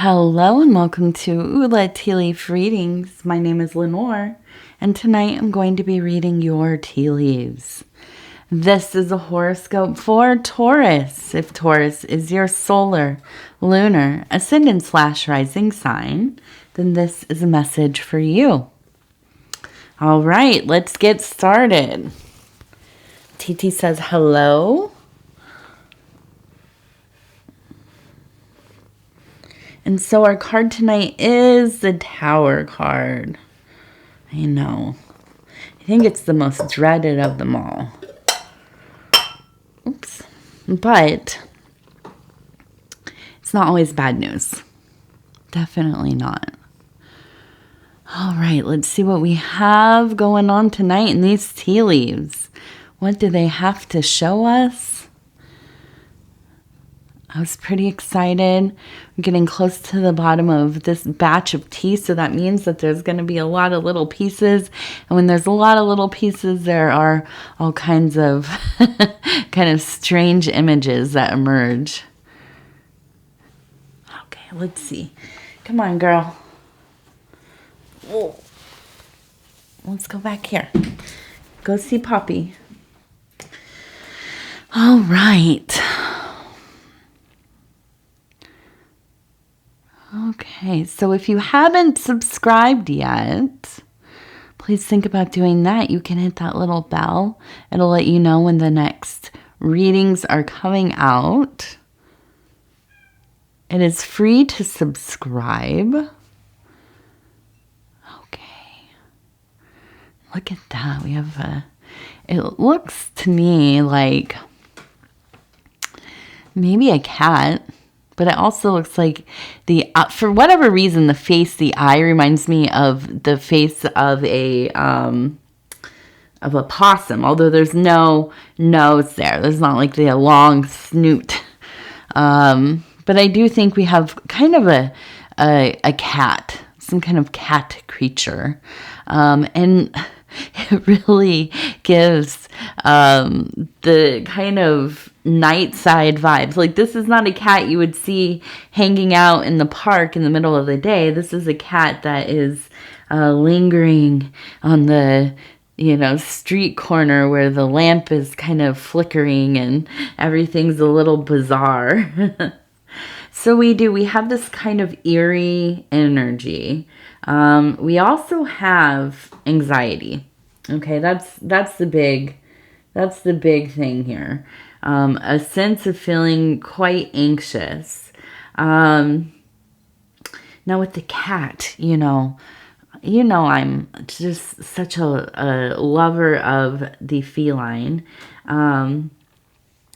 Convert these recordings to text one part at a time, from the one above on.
Hello and welcome to Ula Tea Leaf Readings. My name is Lenor, and tonight I'm going to be reading your tea leaves. This is a horoscope for Taurus. If Taurus is your solar, lunar, ascendant/rising sign, then this is a message for you. All right, let's get started. TT says hello. And so our card tonight is the Tower card. I know. I think it's the most dreaded of them all. Oops. But it's not always bad news. Definitely not. All right, let's see what we have going on tonight in these tea leaves. What do they have to show us? I was pretty excited. We're getting close to the bottom of this batch of tea, so that means that there's going to be a lot of little pieces. And when there's a lot of little pieces, there are all kinds of kind of strange images that emerge. Okay, let's see. Come on, girl. Whoa. Let's go back here. Go see Poppy. All right. Okay, so if you haven't subscribed yet, please think about doing that. You can hit that little bell. It'll let you know when the next readings are coming out. It is free to subscribe. Okay. Look at that. We have it looks to me like maybe a cat. But it also looks like for whatever reason, the eye reminds me of the face of a possum. Although there's no nose there. There's not like the long snoot. But I do think we have kind of a cat, some kind of cat creature. And it really gives the kind of night side vibes. Like, this is not a cat you would see hanging out in the park in the middle of the day. This is a cat that is lingering on the street corner where the lamp is kind of flickering and everything's a little bizarre. So we have this kind of eerie energy. We also have anxiety. Okay, that's the big thing here. A sense of feeling quite anxious. Now with the cat, I'm just such a lover of the feline.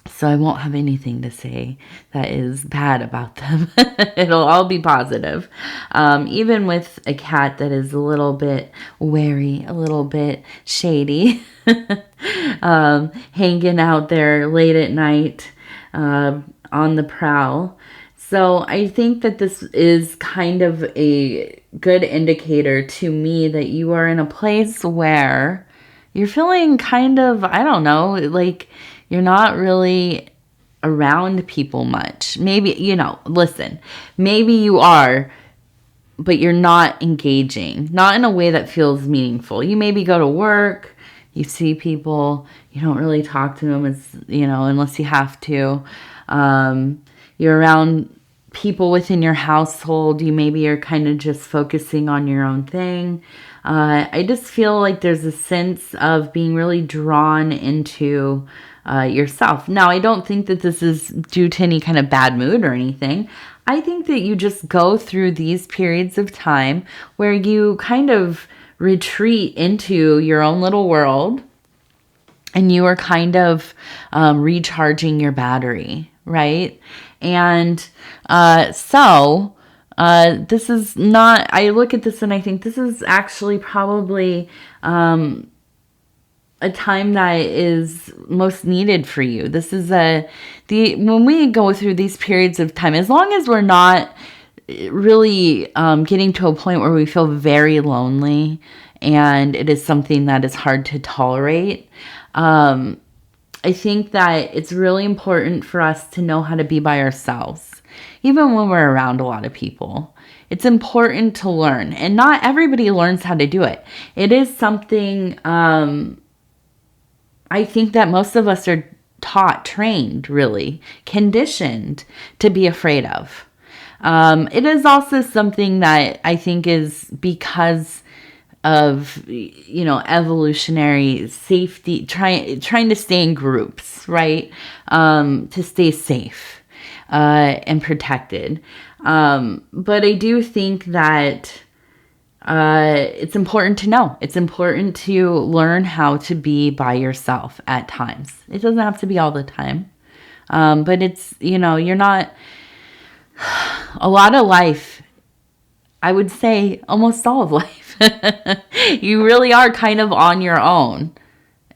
So I won't have anything to say that is bad about them. It'll all be positive. Even with a cat that is a little bit wary, a little bit shady, hanging out there late at night on the prowl. So I think that this is kind of a good indicator to me that you are in a place where you're feeling kind of, I don't know, like you're not really around people much. Maybe, listen, maybe you are, but you're not engaging, not in a way that feels meaningful. You maybe go to work, you see people, you don't really talk to them unless you have to. You're around people within your household. You maybe are kind of just focusing on your own thing. I just feel like there's a sense of being really drawn into yourself. Now, I don't think that this is due to any kind of bad mood or anything. I think that you just go through these periods of time where you kind of retreat into your own little world and you are kind of recharging your battery, right? And so this is not, I look at this and I think this is actually probably a time that is most needed for you. This is when we go through these periods of time, as long as we're not really getting to a point where we feel very lonely and it is something that is hard to tolerate, I think that it's really important for us to know how to be by ourselves. even when we're around a lot of people. It's important to learn, and not everybody learns how to do it. It is something I think that most of us are taught, trained, really, conditioned to be afraid of. It is also something that I think is because of, evolutionary safety, trying to stay in groups, right? To stay safe and protected. But I do think that it's important to know. It's important to learn how to be by yourself at times. It doesn't have to be all the time. But it's, you're not, a lot of life, I would say almost all of life, you really are kind of on your own.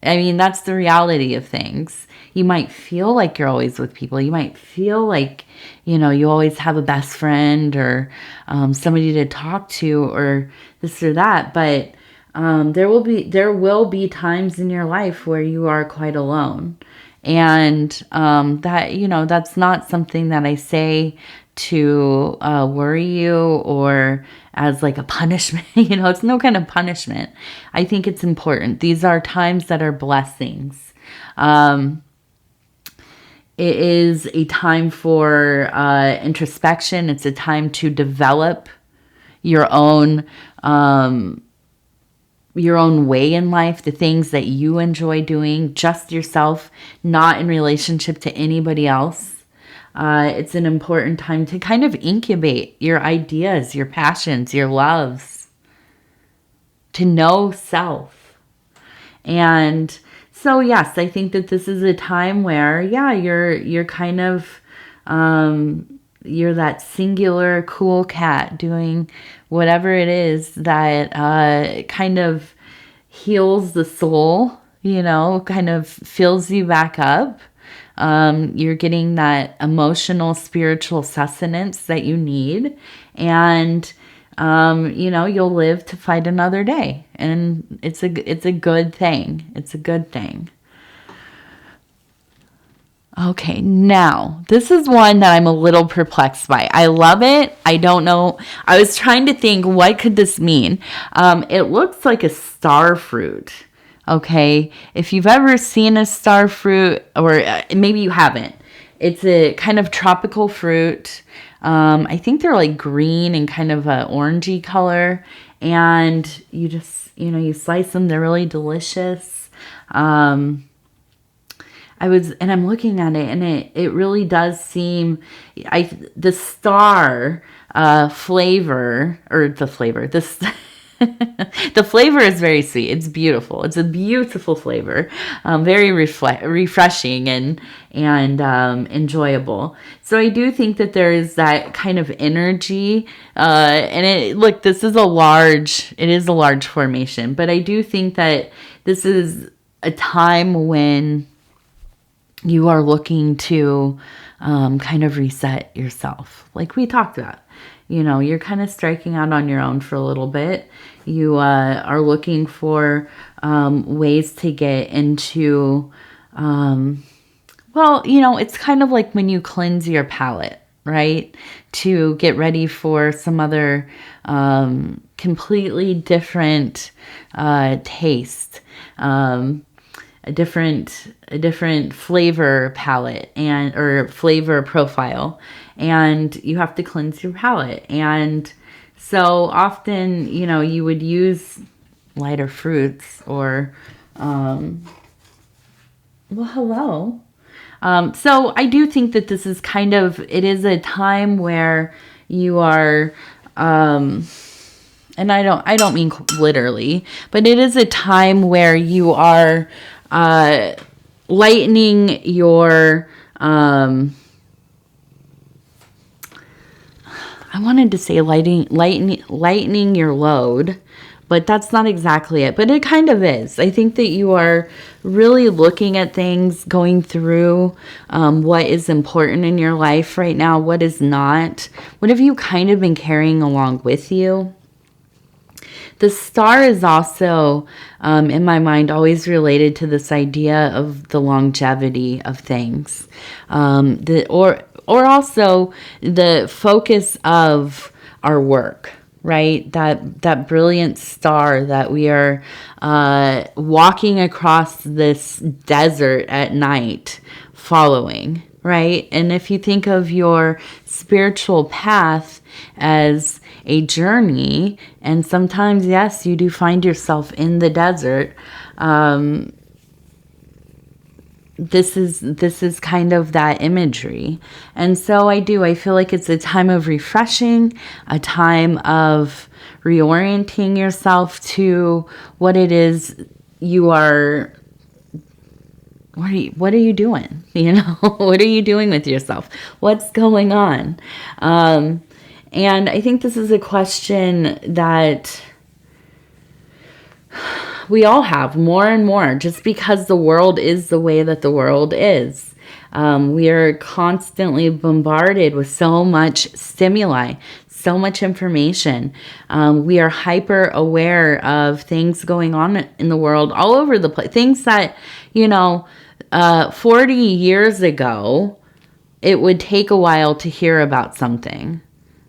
I mean, that's the reality of things. You might feel like you're always with people. You might feel like, you always have a best friend or somebody to talk to or this or that. But there will be times in your life where you are quite alone. And that's not something that I say to worry you or as like a punishment. It's no kind of punishment. I think it's important. These are times that are blessings. It is a time for introspection. It's a time to develop your own way in life, the things that you enjoy doing, just yourself, not in relationship to anybody else. It's an important time to kind of incubate your ideas, your passions, your loves, to know self. And so, yes, I think that this is a time where, you're kind of, you're that singular cool cat doing whatever it is that kind of heals the soul, kind of fills you back up. You're getting that emotional, spiritual sustenance that you need. And, you'll live to fight another day. And it's a good thing. It's a good thing. Okay, now, this is one that I'm a little perplexed by. I love it. I don't know. I was trying to think, what could this mean? It looks like a star fruit. Okay, if you've ever seen a star fruit, or maybe you haven't, it's a kind of tropical fruit. I think they're like green and kind of a orangey color, and you just, you slice them. They're really delicious. I'm looking at it, and it really does seem, the star flavor, or the flavor, this. The flavor is very sweet. It's beautiful. It's a beautiful flavor, very refreshing and enjoyable. So I do think that there is that kind of energy. This is a large formation, but I do think that this is a time when you are looking to kind of reset yourself, like we talked about. You're kind of striking out on your own for a little bit. You are looking for ways to get into, it's kind of like when you cleanse your palate, right? To get ready for some other completely different taste, a different flavor palette or flavor profile. And you have to cleanse your palate. And so often, you would use lighter fruits or, hello. So I do think that this is it is a time where you are, and I don't mean literally, but it is a time where you are, lightening your, I wanted to say lightening your load, but that's not exactly it. But it kind of is. I think that you are really looking at things, going through what is important in your life right now, what is not. What have you kind of been carrying along with you? The star is also, in my mind, always related to this idea of the longevity of things, or also the focus of our work, right? That brilliant star that we are walking across this desert at night following, right? And if you think of your spiritual path as a journey, and sometimes, yes, you do find yourself in the desert, this is kind of that imagery. And so I feel like it's a time of refreshing, a time of reorienting yourself to what it is you are. What are you doing? You know, what are you doing with yourself? What's going on? And I think this is a question that we all have more and more, just because the world is the way that the world is. We are constantly bombarded with so much stimuli, so much information. We are hyper aware of things going on in the world all over the place. Things that, 40 years ago, it would take a while to hear about something.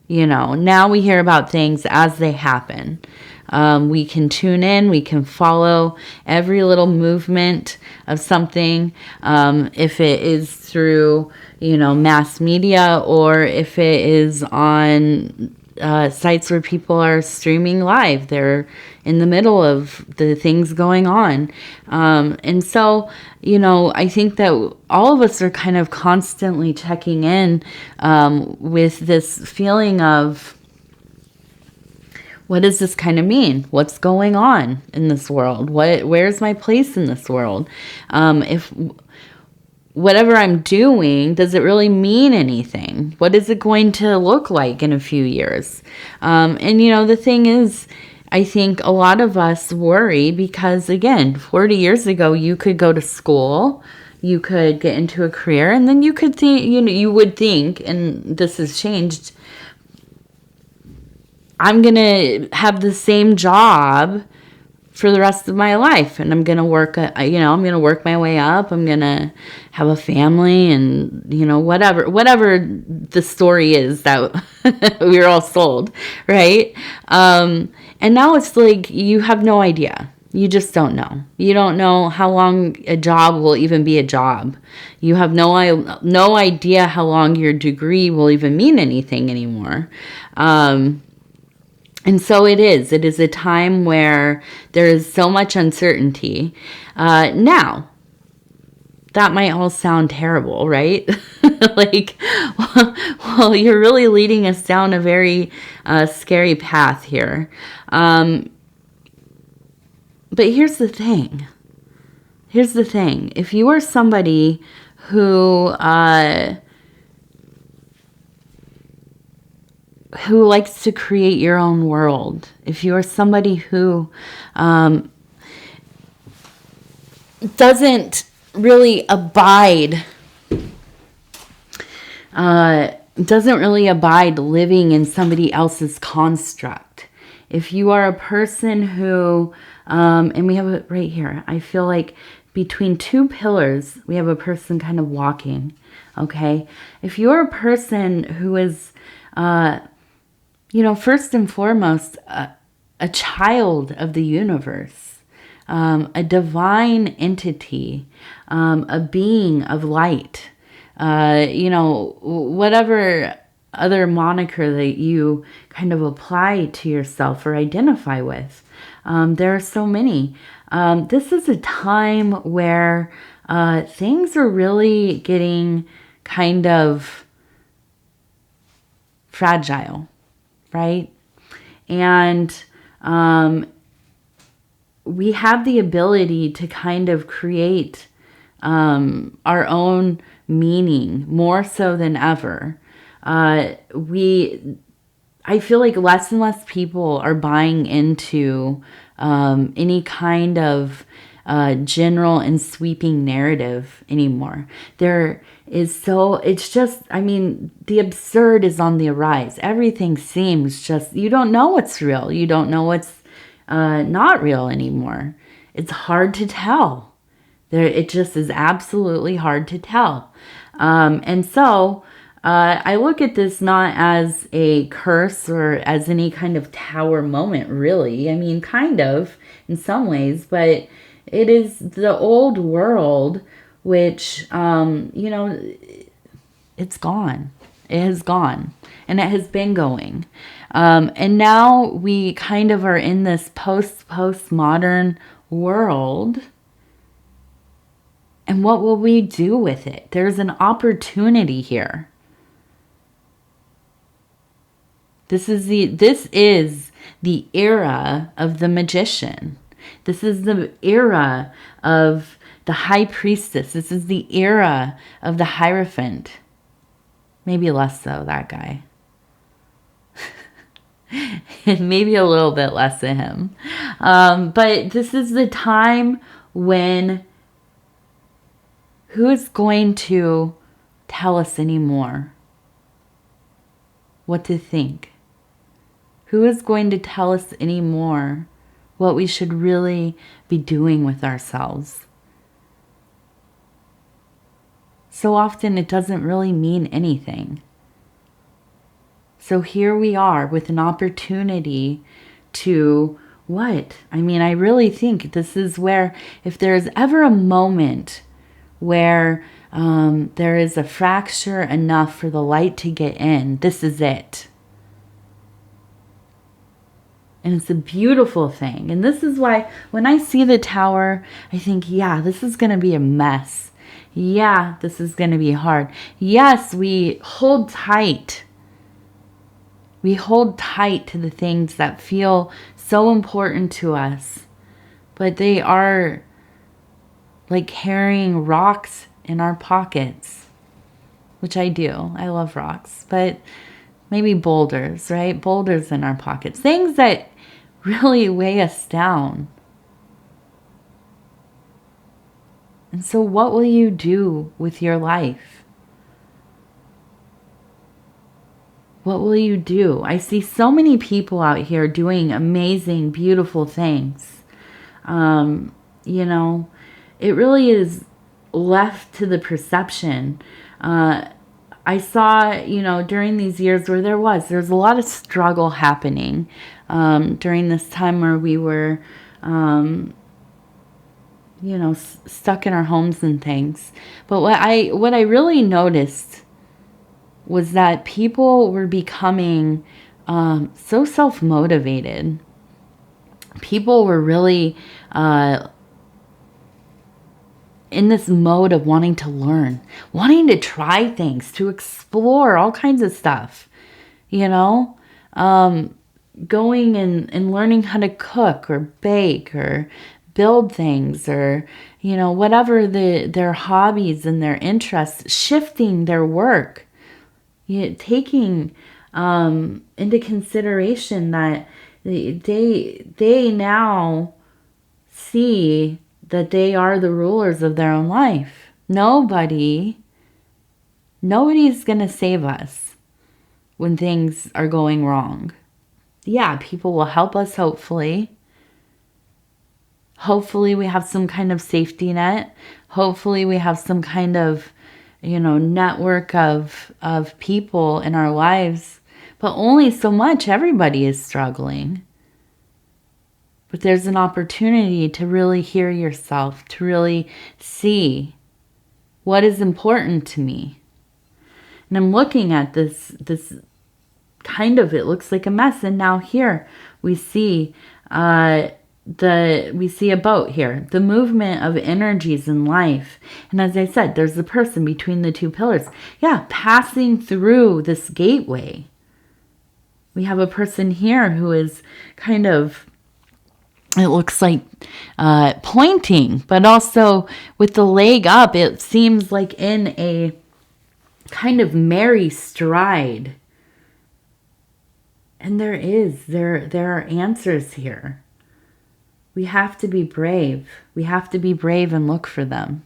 Now we hear about things as they happen. We can tune in, we can follow every little movement of something, if it is through, mass media, or if it is on sites where people are streaming live. They're in the middle of the things going on. And so, I think that all of us are kind of constantly checking in with this feeling of, what does this kind of mean? What's going on in this world? Where's my place in this world? If whatever I'm doing, does it really mean anything? What is it going to look like in a few years? And the thing is, I think a lot of us worry because, again, 40 years ago, you could go to school, you could get into a career, and then you could think, you would think, and this has changed, I'm going to have the same job for the rest of my life, and I'm going to work, I'm going to work my way up. I'm going to have a family, and, whatever the story is that we were all sold, right? And now it's like, you have no idea. You just don't know. You don't know how long a job will even be a job. You have no idea how long your degree will even mean anything anymore. And so it is a time where there is so much uncertainty. Now, that might all sound terrible, right? Like, well, you're really leading us down a very scary path here. But here's the thing. If you are somebody who likes to create your own world, if you are somebody who doesn't really abide living in somebody else's construct, if you are a person who, and we have it right here, I feel like between two pillars, we have a person kind of walking, okay? If you're a person who is, first and foremost, a child of the universe, a divine entity, a being of light, whatever other moniker that you kind of apply to yourself or identify with. There are so many. This is a time where things are really getting kind of fragile, right? And we have the ability to kind of create our own meaning more so than ever. I feel like less and less people are buying into any kind of general and sweeping narrative anymore. The absurd is on the rise. Everything seems just, you don't know what's real. You don't know what's not real anymore. It's hard to tell. It just is absolutely hard to tell. And so I look at this not as a curse or as any kind of tower moment, really. I mean, kind of in some ways, but it is the old world, which, it's gone. It has gone, and it has been going. And now we kind of are in this postmodern world. And what will we do with it? There's an opportunity here. This is the era of the magician. This is the era of the high priestess. This is the era of the Hierophant. Maybe less so, that guy. Maybe a little bit less of him. But this is the time when who is going to tell us anymore what to think? Who is going to tell us anymore what we should really be doing with ourselves? So often it doesn't really mean anything. So here we are with an opportunity to what? I mean, I really think this is where, if there's ever a moment where there is a fracture enough for the light to get in, this is it. And it's a beautiful thing. And this is why when I see the tower, I think, yeah, this is going to be a mess. Yeah, this is going to be hard. Yes, we hold tight. We hold tight to the things that feel so important to us. But they are like carrying rocks in our pockets, which I do. I love rocks. But maybe boulders, right? Boulders in our pockets. Things that really weigh us down. And so what will you do with your life? What will you do? I see so many people out here doing amazing, beautiful things. It really is left to the perception. I saw, during these years where there's a lot of struggle happening during this time where we were, stuck in our homes and things. But what I really noticed was that people were becoming so self-motivated. People were really in this mode of wanting to learn, wanting to try things, to explore all kinds of stuff, going and learning how to cook or bake or build things or, whatever their hobbies and their interests, shifting their work, taking into consideration that they now see that they are the rulers of their own life. Nobody's going to save us when things are going wrong. Yeah, people will help us, hopefully. Hopefully we have some kind of safety net. Hopefully we have some kind of, network of people in our lives. But only so much. Everybody is struggling. But there's an opportunity to really hear yourself, to really see what is important to me. And I'm looking at this kind of, it looks like a mess. And now here we see we see a boat here, the movement of energies in life. And as I said, there's the person between the two pillars. Yeah, passing through this gateway. We have a person here who is kind of, it looks like pointing, but also with the leg up, it seems like in a kind of merry stride. And there are answers here. We have to be brave. We have to be brave and look for them.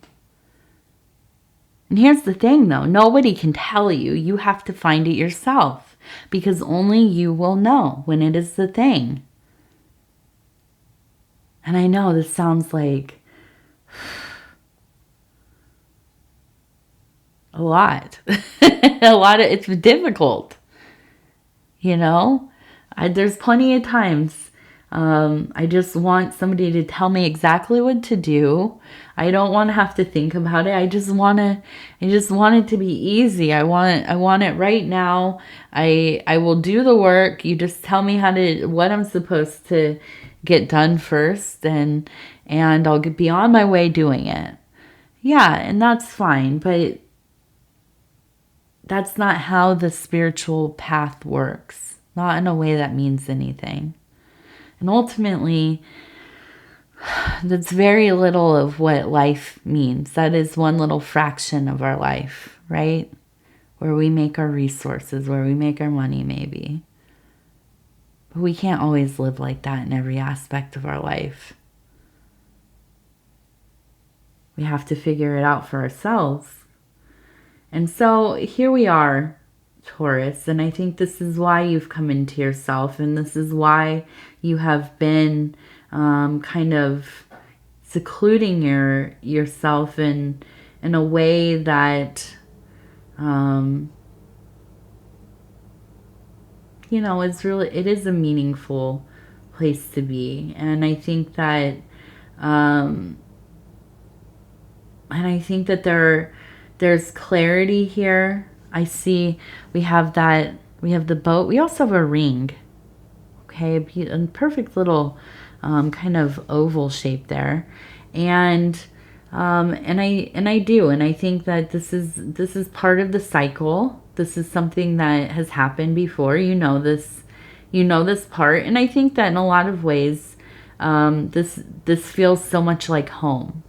And here's the thing, though. Nobody can tell you. You have to find it yourself, because only you will know when it is the thing. And I know this sounds like, a lot. It's difficult, you know? There's plenty of times I just want somebody to tell me exactly what to do. I don't want to have to think about it. I just want it to be easy. I want it right now. I will do the work. You just tell me what I'm supposed to get done first, and I'll be on my way doing it. Yeah, and that's fine, but that's not how the spiritual path works. Not in a way that means anything. And ultimately, that's very little of what life means. That is one little fraction of our life, right? Where we make our resources, where we make our money, maybe. But we can't always live like that in every aspect of our life. We have to figure it out for ourselves. And so here we are, Taurus, and I think this is why you've come into yourself, and this is why you have been kind of secluding yourself in a way that it is a meaningful place to be. And I think that there's clarity here. I see we have the boat. We also have a ring. Okay, a perfect little kind of oval shape there. And I think that this is part of the cycle. This is something that has happened before. You know this part. And I think that in a lot of ways, this feels so much like home.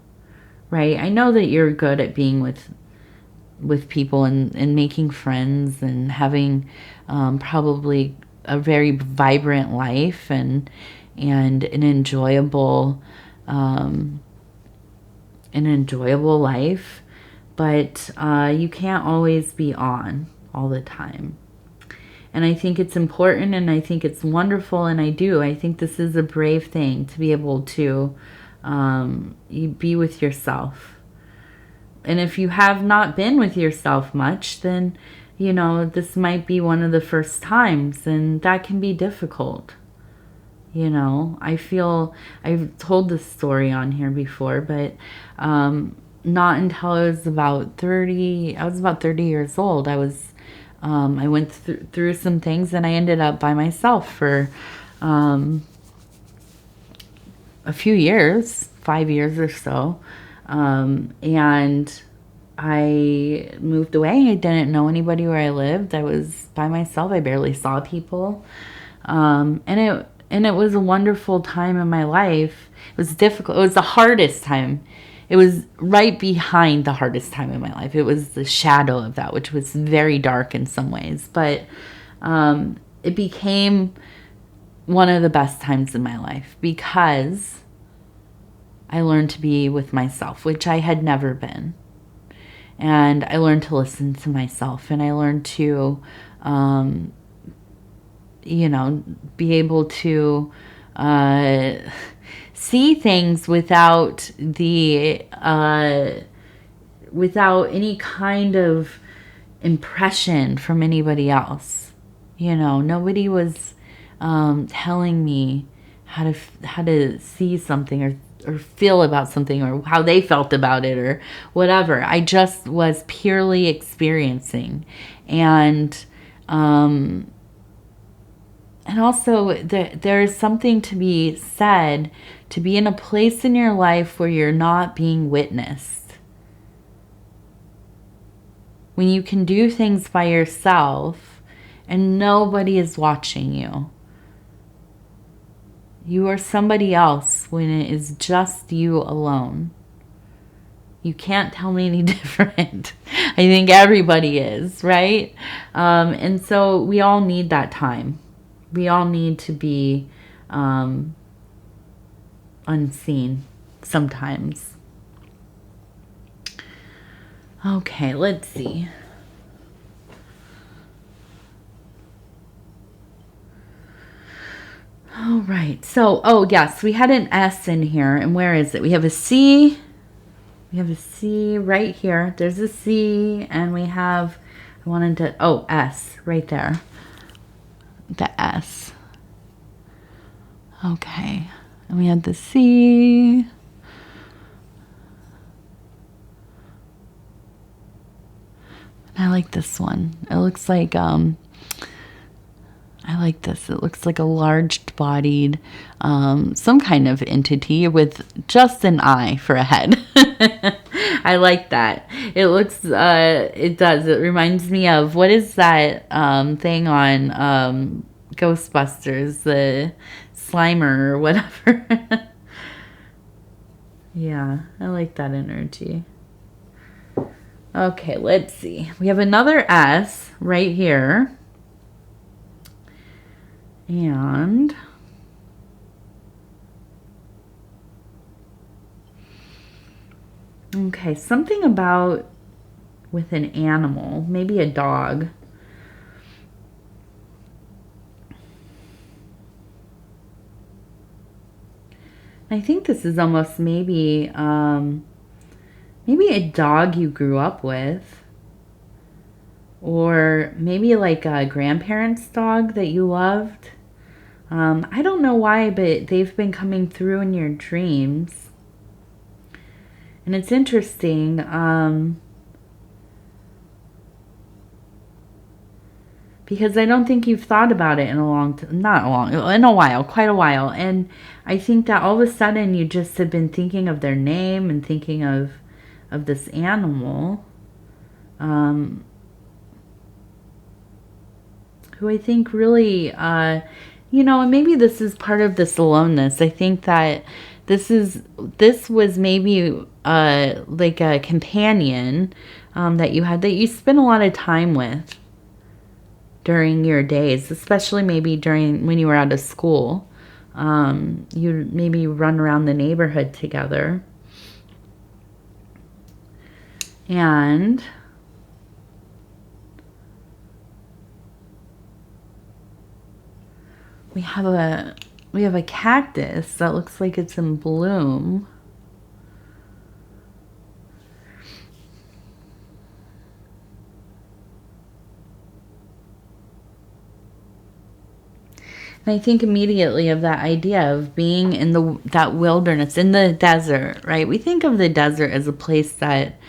Right? I know that you're good at being with people and making friends and having probably a very vibrant life and an enjoyable life, but you can't always be on all the time. And I think it's important, and I think it's wonderful, and I think this is a brave thing to be able to you be with yourself. And if you have not been with yourself much, then, this might be one of the first times, and that can be difficult. I've told this story on here before, but not until I was about 30 years old. I went through some things, and I ended up by myself for a few years, 5 years or so. And I moved away. I didn't know anybody where I lived. I was by myself. I barely saw people. And it was a wonderful time in my life. It was difficult. It was the hardest time. It was right behind the hardest time in my life. It was the shadow of that, which was very dark in some ways. But it became one of the best times in my life because I learned to be with myself, which I had never been. And I learned to listen to myself, and I learned to, be able to see things without any kind of impression from anybody else. Nobody was telling me how to see something or feel about something or how they felt about it or whatever. I just was purely experiencing. And also there is something to be said to be in a place in your life where you're not being witnessed. When you can do things by yourself and nobody is watching you. You are somebody else when it is just you alone. You can't tell me any different. I think everybody is, right? And so we all need that time. We all need to be unseen sometimes. Okay, let's see. All right. So, yes, we had an S in here. And where is it? We have a C. We have a C right here. There's a C, and we have, I wanted to, oh, S right there. The S. Okay. And we had the C. I like this one. It looks like, I like this. It looks like a large-bodied, some kind of entity with just an eye for a head. I like that. It looks, it does. It reminds me of, what is that thing on Ghostbusters, the Slimer or whatever. Yeah, I like that energy. Okay, let's see. We have another S right here. And okay, something about with an animal, maybe a dog. I think this is almost maybe maybe a dog you grew up with, or maybe like a grandparent's dog that you loved. I don't know why, but they've been coming through in your dreams. And it's interesting. Because I don't think you've thought about it in a long time, in a while, quite a while. And I think that all of a sudden you just have been thinking of their name and thinking of this animal. Who I think really, you know, and maybe this is part of this aloneness. I think that this was maybe like a companion that you had, that you spent a lot of time with during your days, especially maybe during when you were out of school. You maybe run around the neighborhood together. And we have a cactus that looks like it's in bloom. And I think immediately of that idea of being in that wilderness, in the desert, right? We think of the desert as a place that,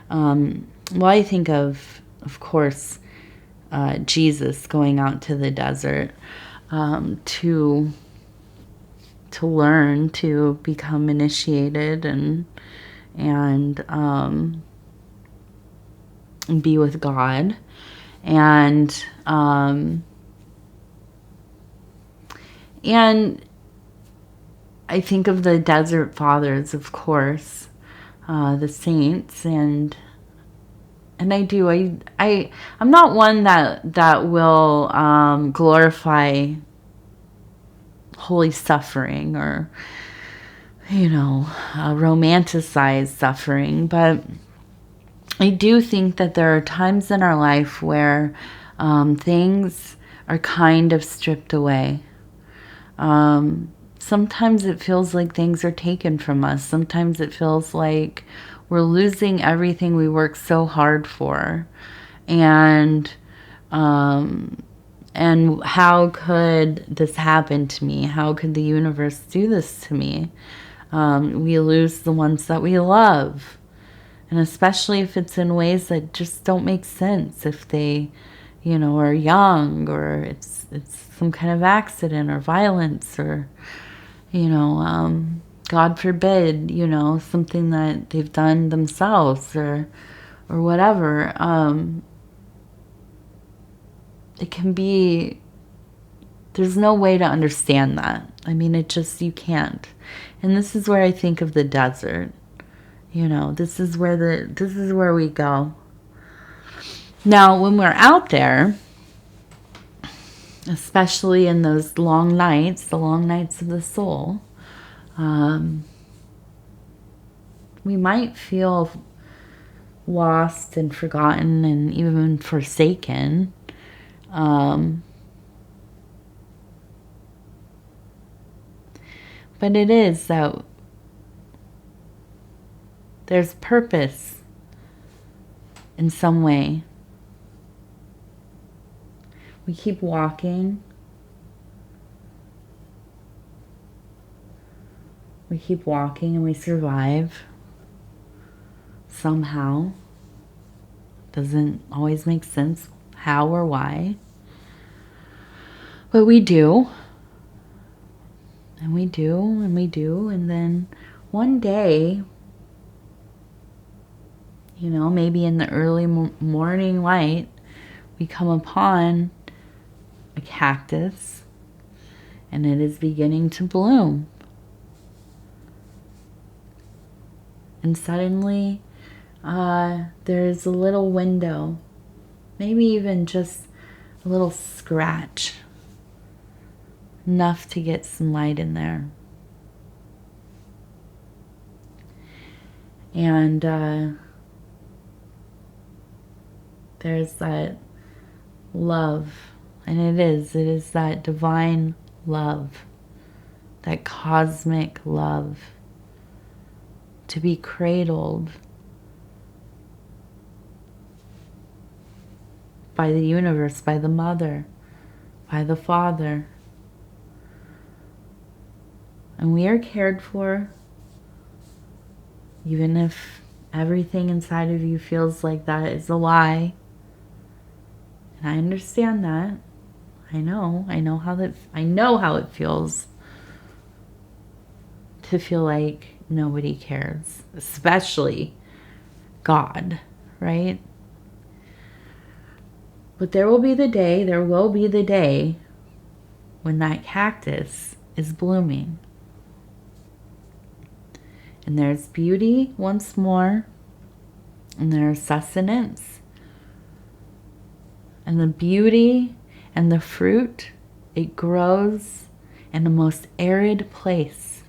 well, I think of course, Jesus going out to the desert to learn, to become initiated and be with God. And I think of the desert fathers, of course, the saints, and I'm not one that will glorify holy suffering, or, you know, romanticize suffering, but I do think that there are times in our life where things are kind of stripped away. Sometimes it feels like things are taken from us. Sometimes it feels like we're losing everything we worked so hard for. And how could this happen to me? How could the universe do this to me? We lose the ones that we love. And especially if it's in ways that just don't make sense. If they, you know, are young, or it's some kind of accident or violence, or, you know, God forbid, you know, something that they've done themselves, or whatever. It can be, there's no way to understand that. I mean, you can't. And this is where I think of the desert. You know, this is where we go. Now, when we're out there, especially in those long nights, the long nights of the soul, we might feel lost and forgotten and even forsaken. But it is that There's purpose in some way. We keep walking. We keep walking and we survive somehow. Doesn't always make sense how or why. But we do. And we do, and we do. And then one day, you know, maybe in the early morning light, we come upon a cactus and it is beginning to bloom. And suddenly, there's a little window, maybe even just a little scratch, enough to get some light in there. And there's that love, and it is that divine love, that cosmic love, to be cradled by the universe, by the mother, by the father. And we are cared for, even if everything inside of you feels like that is a lie. And I understand that. I know how it feels to feel like nobody cares, especially God, right? But there will be the day when that cactus is blooming. And there's beauty once more, and there's sustenance. And the beauty and the fruit, it grows in the most arid place,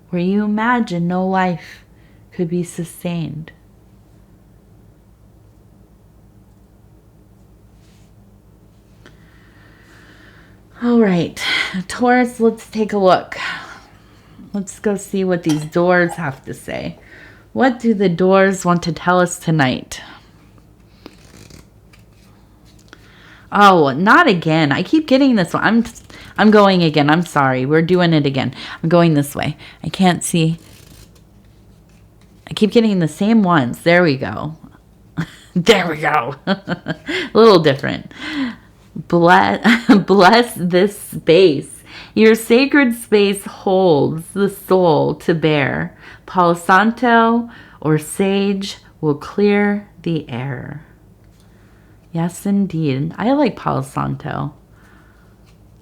where you imagine no life could be sustained. All right, Taurus, let's take a look. Let's go see what these doors have to say. What do the doors want to tell us tonight? Oh, not again. I keep getting this one. I'm going again. I'm sorry. We're doing it again. I'm going this way. I can't see. I keep getting the same ones. There we go. There we go. A little different. Bless this space. Your sacred space holds the soul to bear. Palo Santo or sage will clear the air. Yes, indeed. I like Palo Santo.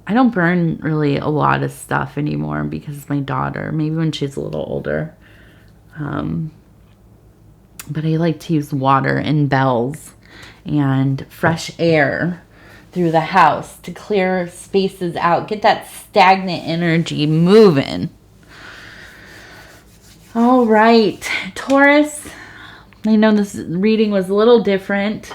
I don't burn really a lot of stuff anymore because of my daughter. Maybe when she's a little older. But I like to use water and bells and fresh air through the house to clear spaces out. Get that stagnant energy moving. All right, Taurus. I know this reading was a little different.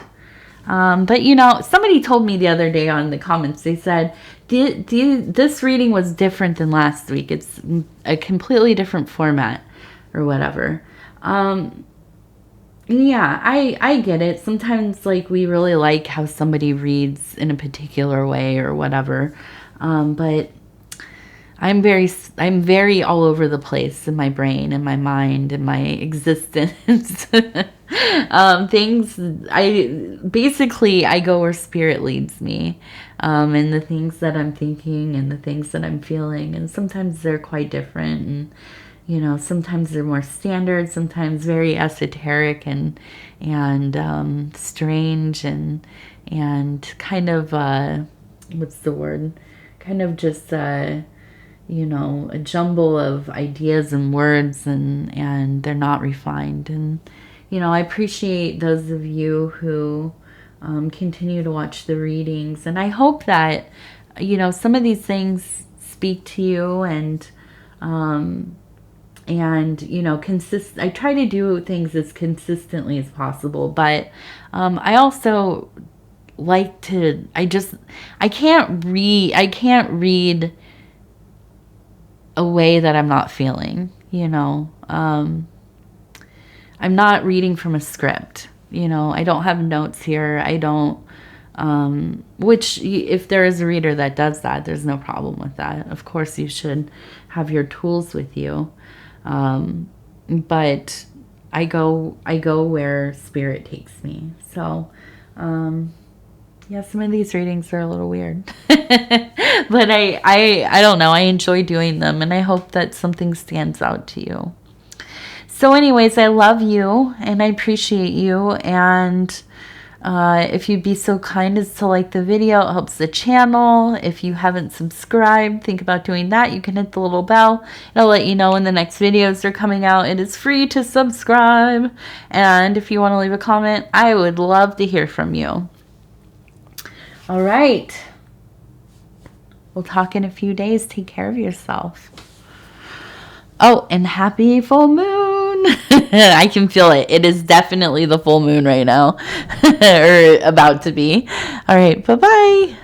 But, you know, somebody told me the other day on the comments, they said, this reading was different than last week. It's a completely different format or whatever. Yeah, I get it. Sometimes, like, we really like how somebody reads in a particular way or whatever. But I'm very all over the place in my brain and my mind and my existence. I go where spirit leads me. And the things that I'm thinking and the things that I'm feeling. And sometimes they're quite different. And, you know, sometimes they're more standard, sometimes very esoteric and strange and kind of, what's the word? Kind of just, you know, a jumble of ideas and words and they're not refined. And, you know, I appreciate those of you who continue to watch the readings. And I hope that, you know, some of these things speak to you and you know, I try to do things as consistently as possible, but I also like to, I can't read a way that I'm not feeling, you know. I'm not reading from a script, you know. I don't have notes here. I don't, which if there is a reader that does that, there's no problem with that. Of course, you should have your tools with you. But I go where spirit takes me. So, yeah, some of these readings are a little weird, but I don't know. I enjoy doing them, and I hope that something stands out to you. So anyways, I love you and I appreciate you. And if you'd be so kind as to like the video, it helps the channel. If you haven't subscribed, think about doing that. You can hit the little bell. It'll let you know when the next videos are coming out. It is free to subscribe. And if you want to leave a comment, I would love to hear from you. All right. We'll talk in a few days. Take care of yourself. Oh, and happy full moon. I can feel it. It is definitely the full moon right now. Or about to be. All right. Bye-bye.